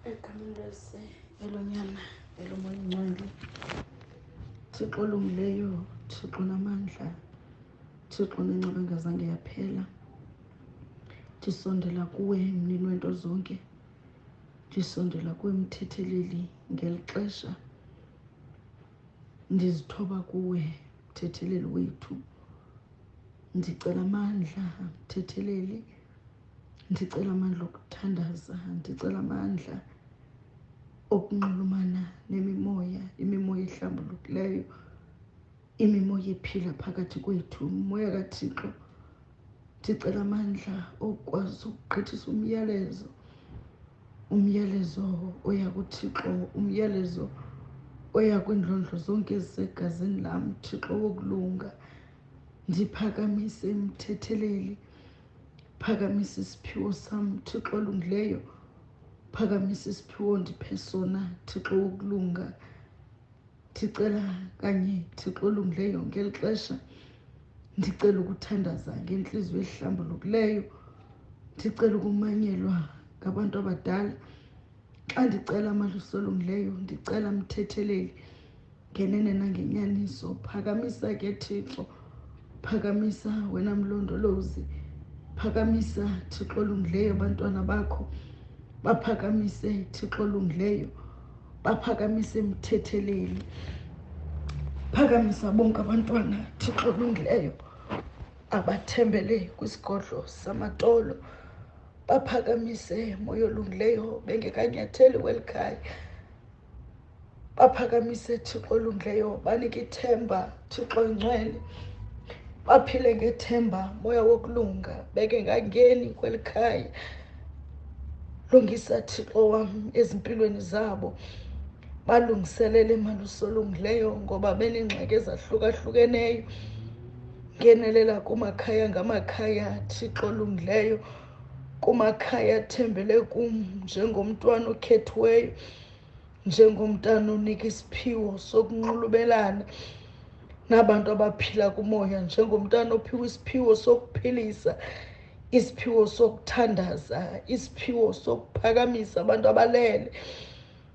Egamlese elonyana elomoya ingcwele, Thixo olungileyo, Thixo namandla, Thixo nenceba engazange yaphela. Ndisondela kuwe mnini wento zonke, ndisondela kuwe mthetheleli ngeli xesha. Ndizithoba kuwe mthetheleli wethu, ndicela amandla mthetheleli, ndicela amandla okuthandaza, ndicela amandla okunxulumana nemimoya, imimoya ehlambulukileyo, imimoya ephila phakathi kwethu. Moya kaThixo, ndicela amandla okwazi ukugqithisa umyalezo oya kuThixo, umyalezo oya kwindlondlo zonke ezisegazini lam, Thixo wokulunga. Ndiphakamise mthetheleli, phakamisa isiphiwo sam, Thixo olungileyo, phakamisa isiphiwo ndiphe sona, Thixo wokulunga. Ndicela kanye Thixo olungileyo ngeli xesha, ndicela ukuthandaza ngentliziyo ehlambulukileyo, ndicela ukumanyelwa ngabantu abadala. Xa ndicela malusi olungileyo, ndicela mthetheleli ngenene nangenyaniso. Phakamisa ke Thixo, phakamisa wena mlondolozi, phakamisa Thixo olungileyo abantwana bakho, baphakamise Thixo olungileyo, baphakamise mthetheleli, phakamisa bonke abantwana Thixo olungileyo abathembele kwisigodlo samatolo, baphakamise moya olungileyo bengekanyatheli kweli khaya, baphakamise Thixo olungileyo banike ithemba Thixo ingcwele, baphile ngethemba moya wokulunga bengengangeni kweli khaya. Lungisa Thixo wam ezimpilweni zabo, balungiselele malusi olungileyo ngoba beneengxaki ezahlukahlukeneyo. Ngenelela kumakhaya ngamakhaya Thixo olungileyo, kumakhaya athembele kum njengomntwana okhethiweyo, njengomntana onika isiphiwo sokunxulubelana nabantu abaphila kumoya, njengomntana ophiwe isiphiwo sokuphilisa, isiphiwo sokuthandaza, isiphiwo sokuphakamisa abantu abalele.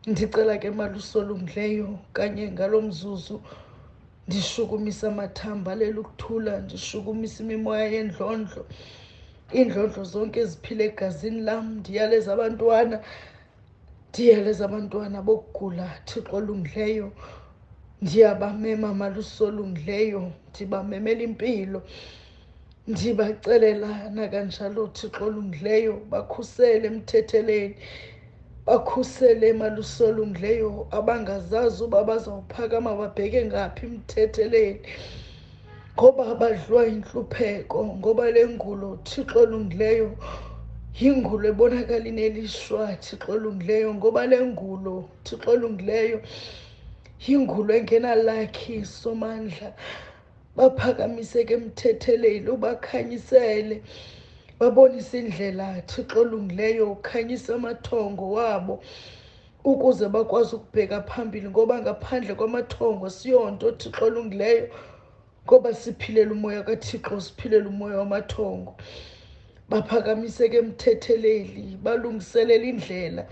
Ndicela ke malusi olungileyo kanye ngalo mzuzu ndishukumisa amathamba alele ukuthula, ndishukumisa imimoya yendlondlo, iindlondlo zonke eziphila egazini lam. Ndiyaleza abantwana bokugula Thixo olungileyo, ndiyabamema malusi olungileyo, ndibamemela impilo, ndibacelela nakanjalo Thixo olungileyo, bakhusele mthetheleli, bakhusele malusi olungileyo abangazazi uba bazawuphakama babheke ngaphi mthetheleli, ngoba badliwa yintlupheko, ngoba le ngulo Thixo olungileyo yingulo ebonakala inelishwa Thixo olungileyo, ngoba le ngulo Thixo olungileyo yingulo engenalakhi somandla. Baphakamise ke mthetheleli, ubakhanyisele, babonise indlela Thixo olungileyo, ukhanyise amathongo wabo ukuze bakwazi ukubheka phambili, ngoba ngaphandle kwamathongo siyonto Thixo olungileyo, ngoba siphilela umoya kaThixo, siphilela umoya wamathongo. Baphakamise ke mthetheleli, balungiselele indlela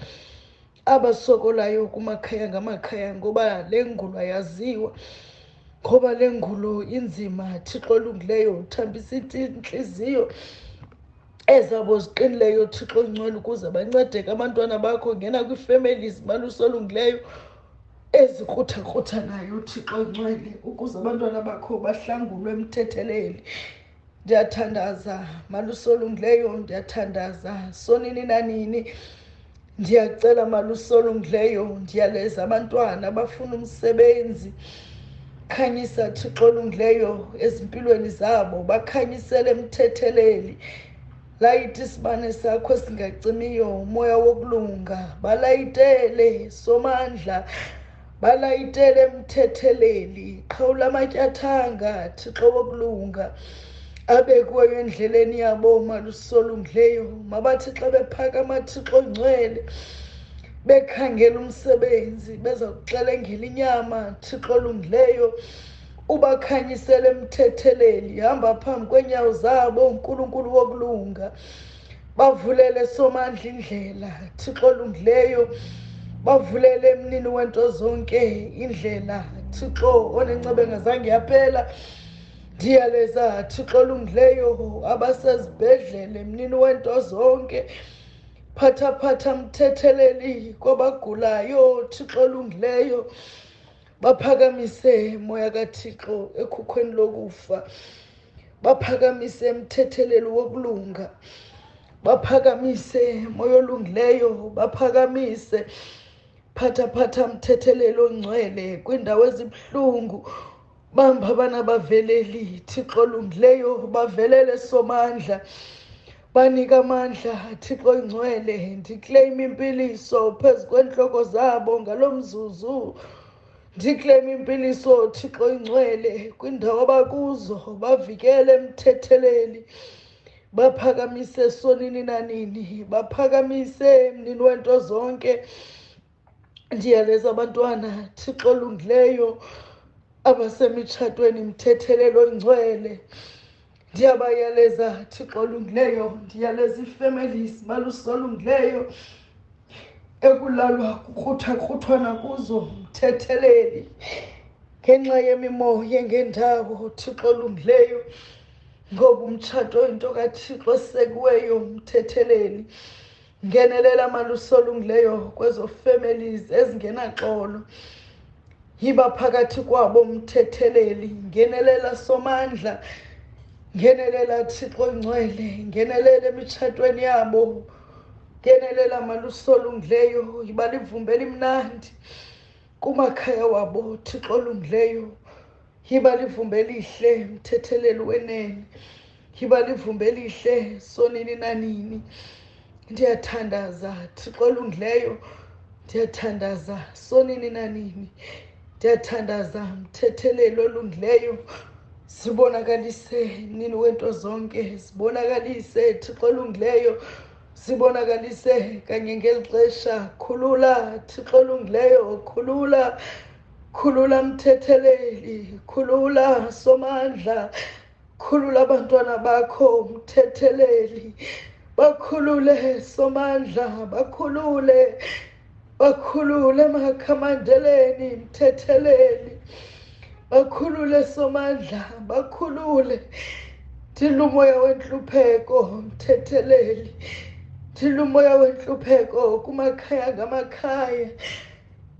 abasokolayo kumakhaya ngamakhaya, ngoba le ngulo ayaziwa, ngoba le ngulo inzima Thixo olungileyo, uthambisa intliziyo ezabo ziqinileyo Thixo ongcwele, ukuze bancedeke abantwana bakho. Ngena kwii-families malusi olungileyo ezikruthakrutanayo Thixo ongcwele, ukuze abantwana bakho bahlangulwe mthetheleli. Ndiyathandaza malusi olungileyo, ndiyathandaza sonini nanini. Ndiyacela malusi olungileyo, ndiyaleza abantwana abafuna umsebenzi, khanyisa Thixo olungileyo ezimpilweni zabo, bakhanyisele mthetheleli. Layita isibane sakho esingacimiyo, umoya wokulunga, balayitele somandla, balayitele mthetheleli. Qhawula amatyathanga Thixo wokulunga abekuweyo endleleni yabo malusi olungileyo, mabathi xa bephakama Thixo ongcwele bekhangela umsebenzi, beza kuxelengela inyama Thixo olungileyo, ubakhanyisele mthetheleli. Hamba phambi kweenyawo zabo uNkulunkulu wokulunga, bavulele somandla indlela Thixo olungileyo, bavulele emnini wento zonke indlela Thixo onenceba engazange yaphela. Ndiyaleza Thixo olungileyo, abasezibhedlele emnini wento zonke, phatha mthetheleli kwabagulayo Thixo olungileyo, baphakamise moya kaThixo ekhukhweni lokufa, baphakamise mthetheleli wokulunga, baphakamise moya olungileyo, baphakamise phatha mthetheleli ongcwele kwindawo ezibuhlungu, bamba abana baveleli Thixo olungileyo, bavelele somandla, banika amandla Thixo ongcwele. Ndiclaim impiliso phezu kwenhloko zabo ngalo mzuzu, ndiclaim impiliso Thixo ongcwele kwindawo abakuzo, bavikele mthetheleli, baphakamise sonini nanini, baphakamise emnini wento zonke. Ndiyaleza abantwana Thixo olungileyo abasemitshatweni mthetheleli ongcwele, ndiyabayaleza Thixo olungileyo, ndiyaleza ii-families malusi olungileyo ekulalwa kukruthwana kuzo mthetheleli ngenxa yemimoya ngendawo Thixo olungileyo, ngoba umtshato into kaThixo esekuweyo mthetheleli. Ngenelela malusi olungileyo kwezo families ezingenaxolo, yiba phakathi kwabo mthetheleli, ngenelela somandla, ngenelela Thixo ongcwele, ngenelela emitshatweni yabo, ngenelela malusi olungileyo, yiba livumbe elimnandi kumakhaya wabo Thixo olungileyo, yiba livumbe elihle mthetheleli wenene, yiba livumbe elihle sonini nanini. Ndiyathandaza Thixo olungileyo, ndiyathandaza sonini nanini, ndiyathandaza mthetheleli olungileyo. Zibonakalise nini wento zonke, zibonakalise Thixo olungileyo, zibonakalise kanye ngeli xesha. Khulula Thixo olungileyo, khulula mthetheleli, khulula somandla, khulula abantwana bakho mthetheleli, bakhulule somandla, bakhulule emakhamandeleni mthetheleli, bakhulule somandla, bakhulule. Ndila umoya wentlupheko mthetheleli, ndila umoya wentlupheko kumakhaya ngamakhaya,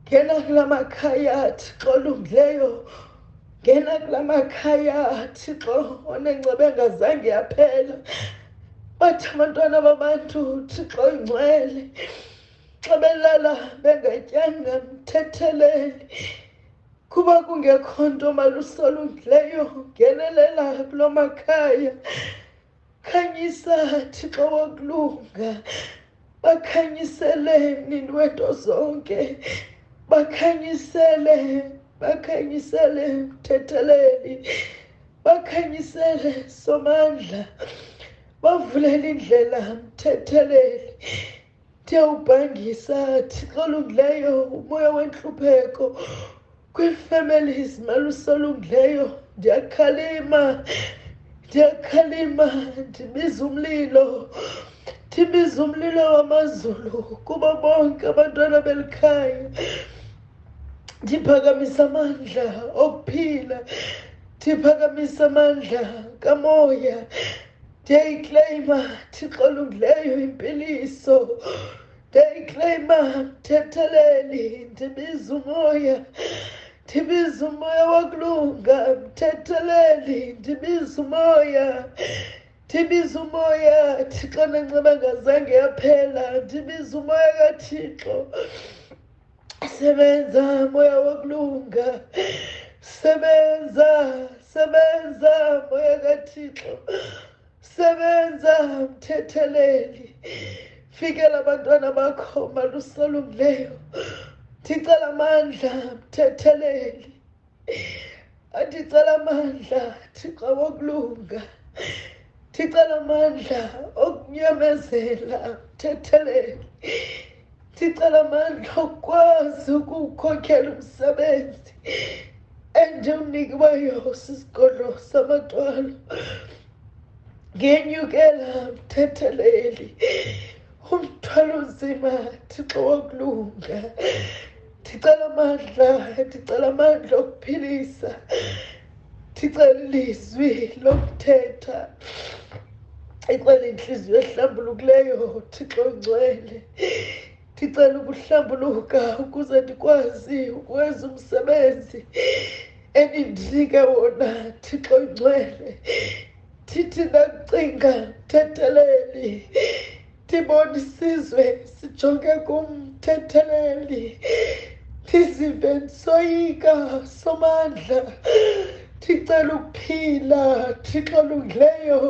ngena kula makhaya Thixo olungileyo, ngena kula makhaya Thixo onenceba engazange yaphela. Bathi abantwana babantu Thixo ongcwele, xa belala bengatyanga mthetheleli, kuba kungekho nto malusi olungileyo, ngenelela kulo makhaya, khanyisa Thixo wokulunga, bakhanyisele nini wento zonke, bakhanyisele mthetheleli, bakhanyisele somandla, bavulele indlela mthetheleli. Ndiyawubhangisa Thixo olungileyo umoya wentlupheko kwii-families malusi olungileyo. Ndiyakhalima, ndibiza umlilo, ndibiza umlilo wamazulu kubo bonke abantwana belikhaya. Ndiphakamisa amandla okuphila, ndiphakamisa amandla kamoya, ndiyayikleyima Thixo olungileyo impiliso, ndiyayikleyima mthetheleli. Ndibiza umoya wokulunga mthetheleli, ndibiza umoya Thixo nenceba engazange yaphela, ndibiza umoya kaThixo. Sebenza moya wokulunga, sebenza moya kaThixo, sebenza mthetheleli. Fikela abantwana bakho malusi olungileyo, ndicela amandla mthetheleli, ndicela amandla Thixo wokulunga, ndicela amandla okunyamezela mthetheleli, ndicela amandla okukwazi ukuwukhokhela umsebenzi endiwunikiweyo sisigodlo samaxwalo. ngenyukela mthetheleli umthwalo nzima Thixo wokulunga. Ndicela amandla okuphilisa, ndicela ilizwi lokuthetha, ndicela inhliziyo ehlambulukileyo Thixo ngcwele. Ndicela ukuhlambuluka ukuze ndikwazi ukwenza umsebenzi enindinike wona Thixo ngcwele. Thithi ndakucinga mthetheleli, ndibona isizwe sijonge kumthetheleli, ndizive ndisoyika somandla. Ndicela ukuphila Thixo olungileyo,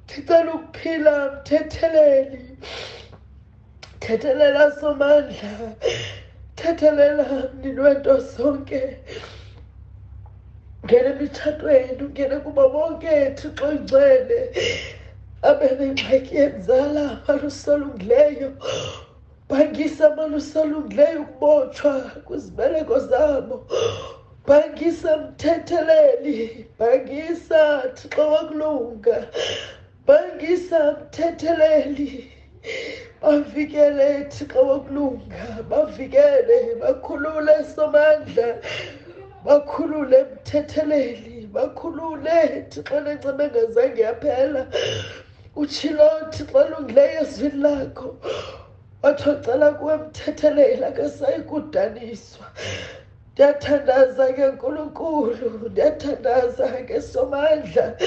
ndicela ukuphila mthetheleli. Thethelela somandla, thethelela mnini wento zonke. Ngene emitshatweni, ungene kubo bonke Thixo ngcwele abenengxaki yenzala malusi olungileyo. Bhangisa malusi olungileyo ukubotshwa kwizibeleko zabo. Bhangisa mthetheleli, bhangisa Thixo wokulunga, bhangisa mthetheleli. Bavikele Thixo wokulunga, bavikele, bakhulule somandla, bakhulule mthetheleli, bakhulule Thixo nenceba engazange yaphela. Utshilo Thixo olungileyo ezwini lakho, wathi wacela kuwe mthetheleli akasayi kudaniswa. Ndiyathandaza ke Nkulunkulu, ndiyathandaza ke somandla.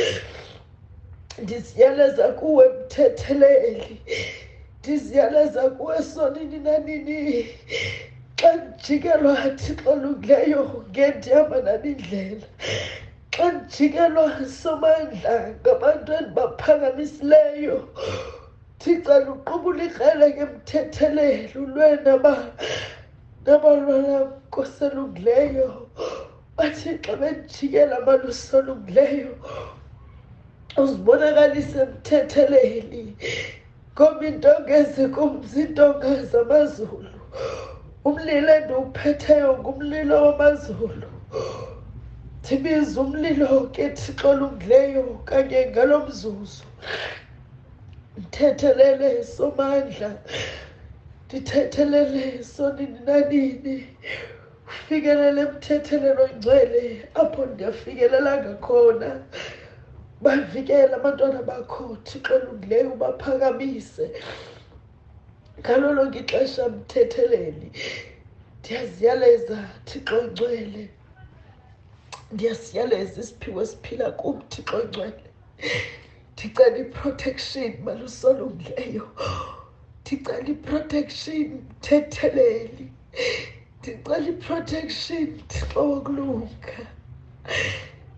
Ndiziyaleza kuwe mthetheleli, ndiziyaleza kuwe sonini nanini. Xa ndijikelwa Thixo olungileyo ngendihamba nalindlela, xa ndijikelwa somandla ngabantu endibaphakamisileyo, ndicela uqubula ikrele ke mthetheleli, ulwe nabalwana Nkosi olungileyo. Bathi xa bendijikela malusi olungileyo, uzibonakalise mthetheleli, ngoba intonga ezikumzi intonga zamazulu. Umlilo endiwuphetheyo ngumlilo wamazulu. Ndibiza umlilo ke Thixo olungileyo kanye ngalo mzuzu. Ndithethelele somandla, ndithethelele sonini nanini. Ufikelele mthethelelo ngcwele apho ndiyafikelela ngakhona. Bavikele abantwana bakho Thixo olungileyo, ubaphakamise ngalo lonke ixesha mthetheleli. Ndiyaziyaleza Thixo ngcwele, ndiyasiyaleza isiphiwo esiphila kum Thixo ngcwele. Ndicela i-protection malusi olungileyo, ndicela i-protection mthetheleli, ndicela i-protection Thixo wokulunga,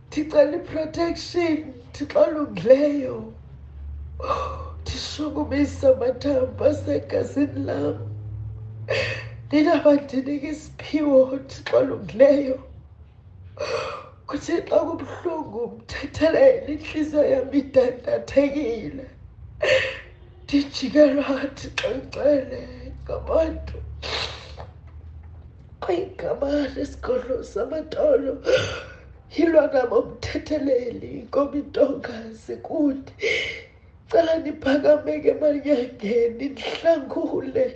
ndicela i-protection Thixo olungileyo. Ndishukumisa amathambo asegazini lam, ndinaba ndinika isiphiwo Thixo olungileyo. Kuthi xa kubuhlungu mthetheleli, intliziyo yam idandathekile. Ndijikelwa Thixo ngcwele ngabantu igama lesigodlo samatolo, yilwa nabo mthetheleli, ngoba intonga zikude. Cela niphakameke emanyangeni, nihlangule.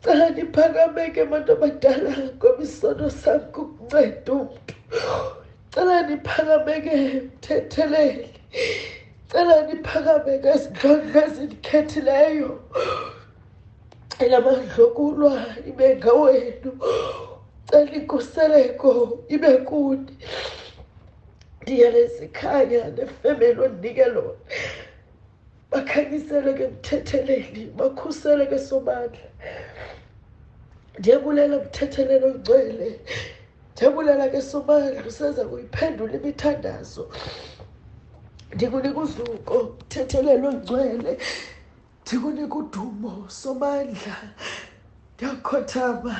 Cela niphakameke abantu abadala, ngoba isono sam kukunceda umntu. Cela niphakameke mthetheleli, cela niphakameke ezindlondlo ezindikhethileyo. Elamandla okulwa ibe ngawenu, cela inkuseleko ibe kuni. Ndiyaleza ikhaya nefemeli ondinike lona, bakhanyisele ke mthetheleli, bakhusele ke somandla. Ndiyabulela mthetheleli ongcwele, ndiyabulela ke somandla, useza kuyiphendula imithandazo. Ndikunika uzuko mthetheleli ongcwele, ndikunika udumo somandla. Ndiyakhothama.